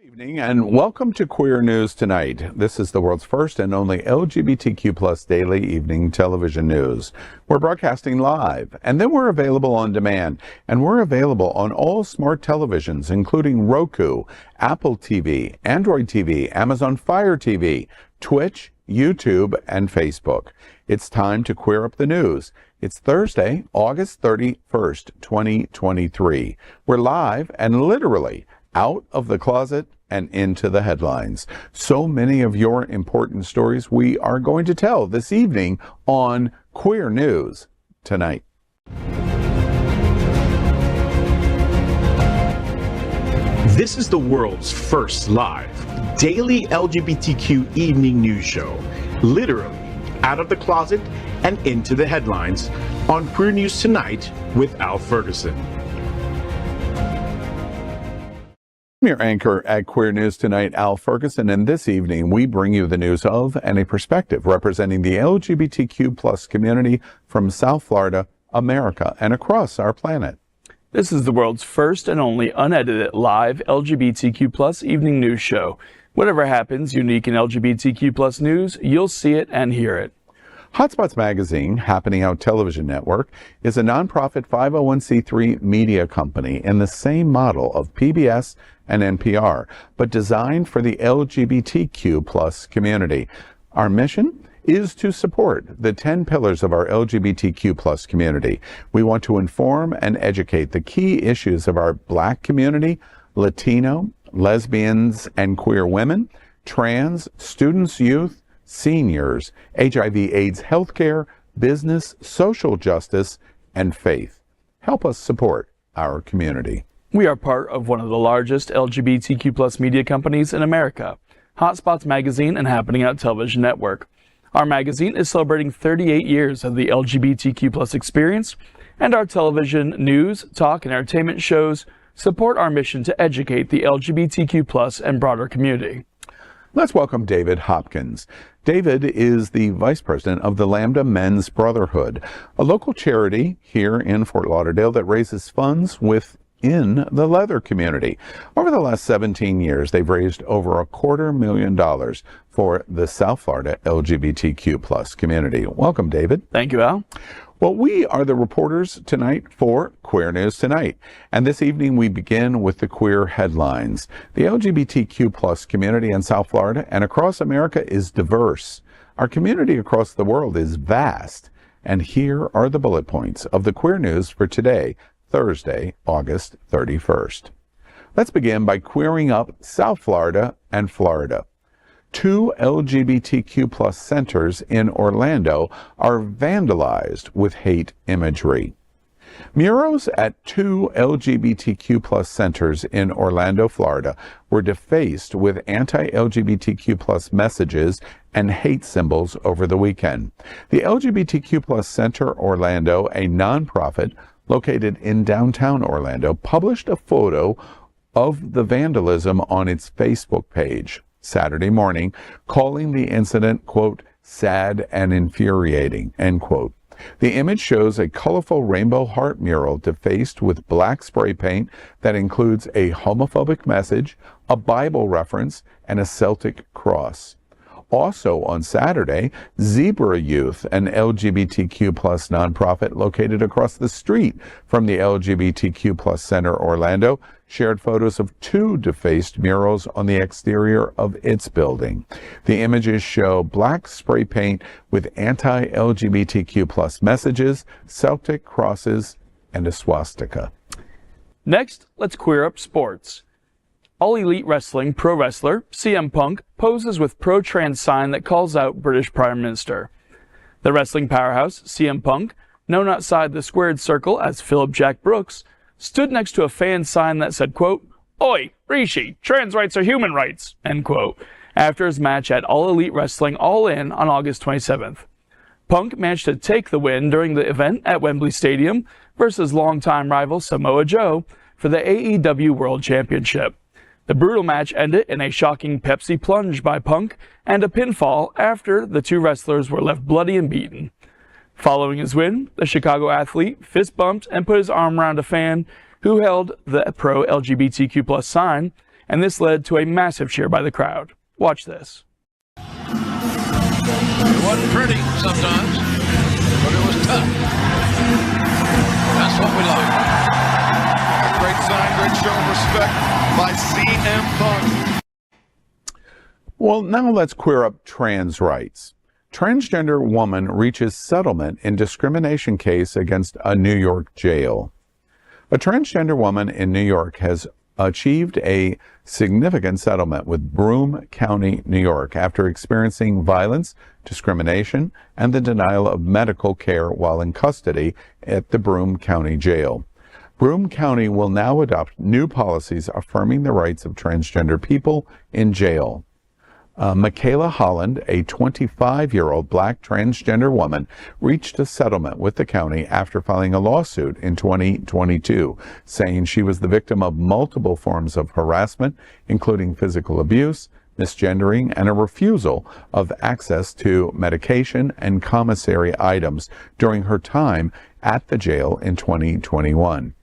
Evening and welcome to Queer News Tonight. This is the world's first and only LGBTQ plus daily evening television news. We're broadcasting live and then we're available on demand, and we're available on all smart televisions including Roku, Apple TV, Android TV, Amazon Fire TV, Twitch, YouTube, and Facebook. It's time to queer up the news. It's Thursday, August 31st, 2023. We're live and literally out of the closet and into the headlines. So many of your important stories we are going to tell this evening on Queer News Tonight. This is the world's first live daily LGBTQ evening news show, literally out of the closet and into the headlines on Queer News Tonight with Al Ferguson. I'm your anchor at Queer News Tonight, Al Ferguson, and this evening we bring you the news of and a perspective representing the LGBTQ plus community from South Florida, America, and across our planet. This is the world's first and only unedited live LGBTQ plus evening news show. Whatever happens unique in LGBTQ plus news, you'll see it and hear it. Hotspots Magazine, Happening Out Television Network, is a nonprofit 501c3 media company in the same model of PBS and NPR, but designed for the LGBTQ plus community. Our mission is to support the 10 pillars of our LGBTQ plus community. We want to inform and educate the key issues of our Black community, Latino, lesbians and queer women, trans, students, youth, seniors, HIV/AIDS healthcare, business, social justice, and faith. Help us support our community. We are part of one of the largest LGBTQ plus media companies in America, Hotspots Magazine and Happening Out Television Network. Our magazine is celebrating 38 years of the LGBTQ plus experience, and our television, news, talk, and entertainment shows support our mission to educate the LGBTQ plus and broader community. Let's welcome David Hopkins. David is the Vice President of the Lambda Men's Brotherhood, a local charity here in Fort Lauderdale that raises funds within the leather community. Over the last 17 years, they've raised over $250,000 for the South Florida LGBTQ plus community. Welcome, David. Thank you, Al. Well, we are the reporters tonight for Queer News Tonight. And this evening we begin with the queer headlines. The LGBTQ plus community in South Florida and across America is diverse. Our community across the world is vast. And here are the bullet points of the queer news for today, Thursday, August 31st. Let's begin by queering up South Florida and Florida. 2 LGBTQ plus centers in Orlando are vandalized with hate imagery. Murals at 2 LGBTQ plus centers in Orlando, Florida were defaced with anti-LGBTQ plus messages and hate symbols over the weekend. The LGBTQ plus Center Orlando, a nonprofit located in downtown Orlando, published a photo of the vandalism on its Facebook page Saturday morning, calling the incident, quote, sad and infuriating, end quote. The image shows a colorful rainbow heart mural defaced with black spray paint that includes a homophobic message, a Bible reference, and a Celtic cross. Also on Saturday, Zebra Youth, an LGBTQ plus nonprofit located across the street from the LGBTQ plus Center Orlando, shared photos of 2 defaced murals on the exterior of its building. The images show black spray paint with anti-LGBTQ plus messages, Celtic crosses, and a swastika. Next, let's queer up sports. All Elite Wrestling pro wrestler CM Punk poses with pro-trans sign that calls out British Prime Minister. The wrestling powerhouse CM Punk, known outside the squared circle as Philip Jack Brooks, stood next to a fan sign that said, quote, "Oi, Rishi, trans rights are human rights," end quote, after his match at All Elite Wrestling All In on August 27th. Punk managed to take the win during the event at Wembley Stadium versus longtime rival Samoa Joe for the AEW World Championship. The brutal match ended in a shocking Pepsi plunge by Punk and a pinfall after the 2 wrestlers were left bloody and beaten. Following his win, the Chicago athlete fist bumped and put his arm around a fan who held the pro-LGBTQ plus sign and this led to a massive cheer by the crowd. Watch this. It wasn't pretty sometimes, but it was tough. That's what we like. A great sign, great show of respect by CM Punk. Well, now let's queer up trans rights. Transgender woman reaches settlement in discrimination case against a New York jail. A transgender woman in New York has achieved a significant settlement with Broome County, New York, after experiencing violence, discrimination, and the denial of medical care while in custody at the Broome County Jail. Broome County will now adopt new policies affirming the rights of transgender people in jail. Michaela Holland, a 25-year-old black transgender woman, reached a settlement with the county after filing a lawsuit in 2022, saying she was the victim of multiple forms of harassment, including physical abuse, misgendering, and a refusal of access to medication and commissary items during her time at the jail in 2021.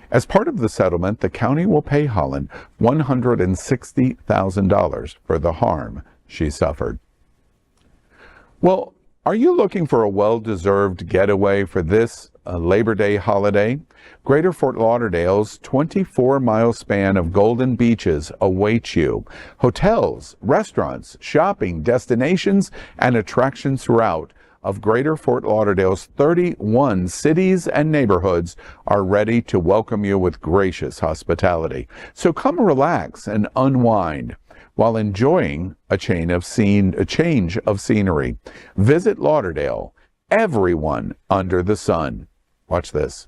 As part of the settlement, the county will pay Holland $160,000 for the harm she suffered. Well, are you looking for a well-deserved getaway for this Labor Day holiday? Greater Fort Lauderdale's 24-mile span of golden beaches awaits you. Hotels, restaurants, shopping, destinations, and attractions throughout of Greater Fort Lauderdale's 31 cities and neighborhoods are ready to welcome you with gracious hospitality. So come relax and unwind while enjoying a change of scenery. Visit Lauderdale, everyone under the sun. Watch this.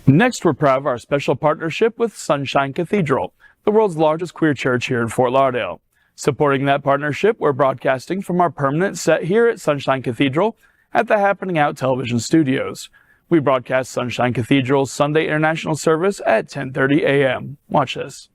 Next, we're proud of our special partnership with Sunshine Cathedral, the world's largest queer church here in Fort Lauderdale. Supporting that partnership, we're broadcasting from our permanent set here at Sunshine Cathedral at the Happening Out television studios. We broadcast Sunshine Cathedral's Sunday International Service at 10:30 a.m. Watch this.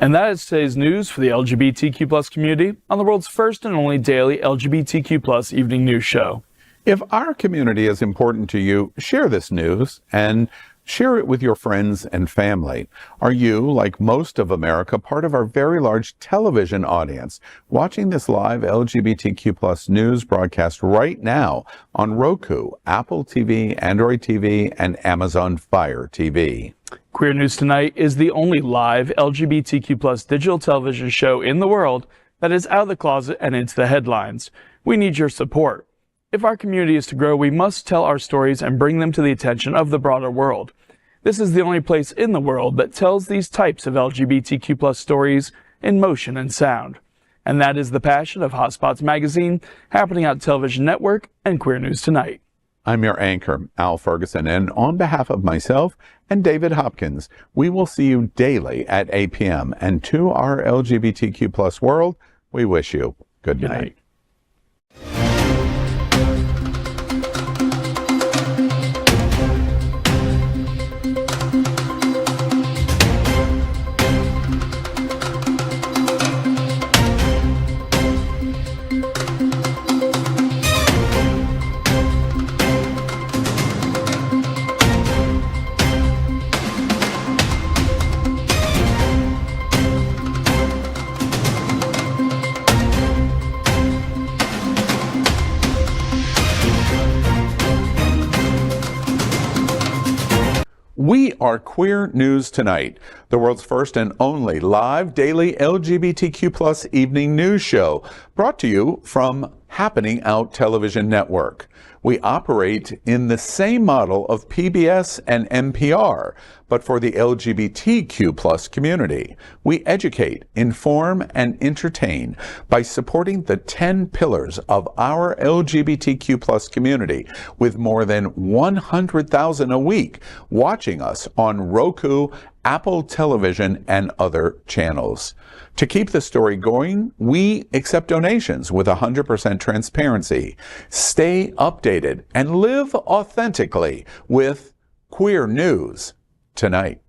And that is today's news for the LGBTQ+ community on the world's first and only daily LGBTQ+ evening news show. If our community is important to you, share this news and share it with your friends and family. Are you, like most of America, part of our very large television audience, watching this live LGBTQ+ news broadcast right now on Roku, Apple TV, Android TV, and Amazon Fire TV? Queer News Tonight is the only live LGBTQ+ digital television show in the world that is out of the closet and into the headlines. We need your support. If our community is to grow, we must tell our stories and bring them to the attention of the broader world. This is the only place in the world that tells these types of LGBTQ+ stories in motion and sound. And that is the passion of Hotspots Magazine, happening on Television Network and Queer News Tonight. I'm your anchor, Al Ferguson, and on behalf of myself and David Hopkins, we will see you daily at 8 p.m. And to our LGBTQ plus world, we wish you good night. We are Queer News Tonight, the world's first and only live daily LGBTQ plus evening news show, brought to you from Happening Out Television Network. We operate in the same model of PBS and NPR, but for the LGBTQ plus community. We educate, inform, and entertain by supporting the 10 pillars of our LGBTQ plus community, with more than 100,000 a week watching us on Roku, Apple Television, and other channels. To keep the story going, we accept donations with 100% transparency. Stay updated and live authentically with Queer News Tonight.